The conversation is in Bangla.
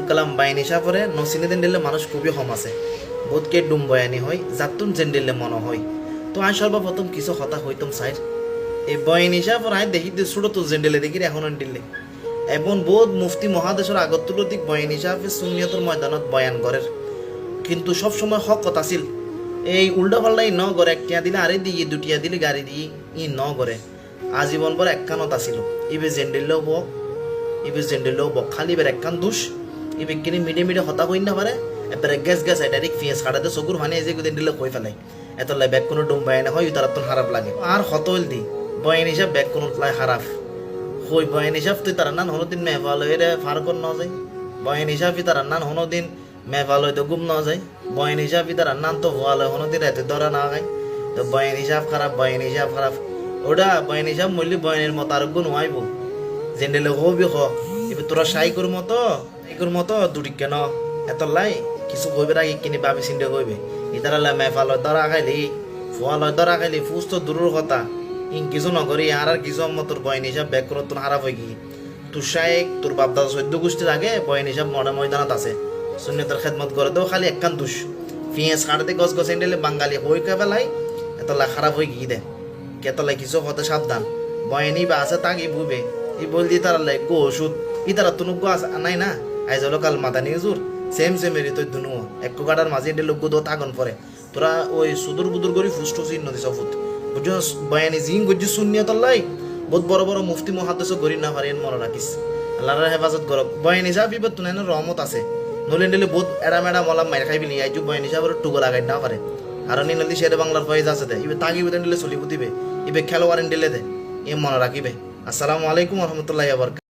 কালাম বাইনি সাপরে নসিনে দিন দিলে মানুষ খুবই কম আছে বোধকে ডুম বয়ানি হয় যাতুন জেন দিলে মনে হয় তো আমি সর্বপ্রথম কিছু কথা হইতাম সাইড এই বয়ানি সাপর আয় দেখি ছোট তো জেন দিলে দেখি এখন দিলে এবং বোধ মুফতি মহাদেশের আগত তুলতিক বয়ানি সাহেব সুন্নিয়তের ময়দানত বয়ান করের কিন্তু সব সময় হক কথা ছিল এই উল্টা পাল্লাই ন করে একটিয়া দিলে আরে দিয়ে দুটিয়া দিলে গাড়ি দিয়ে ন করে আজীবন পর একখানত আসিল ইবে জেন্ডিলেও বক ইবে জেন্ডিলেও বক খালি এবার একখান দুষ ইবে কিনে মিডে মিডে হতা কই না পারে এবারে গ্যাস গ্যাস ডাইরেক্ট ফিয়াস কাটাতে চকুর ভানে এই যে জেন্ডিলে কই ফেলাই এত লাই ব্যাগ কোনো ডুম বায় না হয় তার তো খারাপ লাগে আর হতল দি বয়ান হিসাব ব্যাগ কোনো লাই খারাপ হই বয়ান হিসাব তুই তার নান হনোদিন মেহফাল হয়ে ফার কর ন যায় বয়ান হিসাবই তার নান হনোদিন মেহফাল হয়তো গুম ন যায় বয়ান হিসাবই তার নান তো হওয়াল হনোদিন রাতে ধরা না খায় তো বয়ান হিসাব খারাপ বয়ান হিসাব খারাপ ওটা বয়ান হিসাব মূল্য বয়ানের মতো আর গুণ হইব জেন্ডেলে হবি হ এবার তোরা সাইকুর মতো দুটি কেন এত লাই কিছু কইবে আগে কিনে ভাবি চিন্তা কইবে ইতারালে মেহফাল ধরা খাইলি ফোয়াল ধরা খাইলি ফুস তো দূরের কথা ইন কিছু নকরি আর কিছু তোর বয়ান হিসাব ব্যাক করো তোর খারাপ হয়ে গিয়ে তোর শায়েক তোর বাপদাদা চৈদ্য গোষ্ঠীর আগে বয়ান হিসাব ময়দানত আছে শূন্যতার খেদমত করে দেও খালি একখান দুষ পিঁয়াজ কাটতে গছ গছ এনে বাঙালি হই কে বেলাই এতলা খারাপ হয়ে গিয়ে দে কেতলাই কিছু হতে সাবধান বয়ানি বা আছে তাকে বুঝবে ই বল দিয়ে তারা লাই গো ওষুধ ই তারা তুনুক আছে নাই না আইজ হলো কাল মাদানি হুজুর সেম এরি তুই দুনু এক কাটার মাঝে এনে লোক দো থাকন পরে তোরা ওই সুদূর বুদুর করি ফুসটু চিহ্ন দিছ ফুট বুঝছো বয়ানি জিং গজ্জি শূন্য তল্লাই বহুত বড় বড় মুফতি মহাদেশ গরি না পারেন মনে রাখিস আল্লাহর হেফাজত করক বয়ান হিসাব বিপদ তুনে রহমত আছে নলে নিলে বহুত এরা মেডা মলাম মাইর খাইবি নি আইজু বয়ান হিসাবের টুকো লাগাই না পারে আর নিলে শেরে বাংলার ফয়েজ আছে দে ইবে তাগি বেতন দিলে চলিব দিবে ইবে খেলোয়াড় দিলে দে এ মনে রাখিবে আসসালামু আলাইকুম রহমতুল্লাহ আবার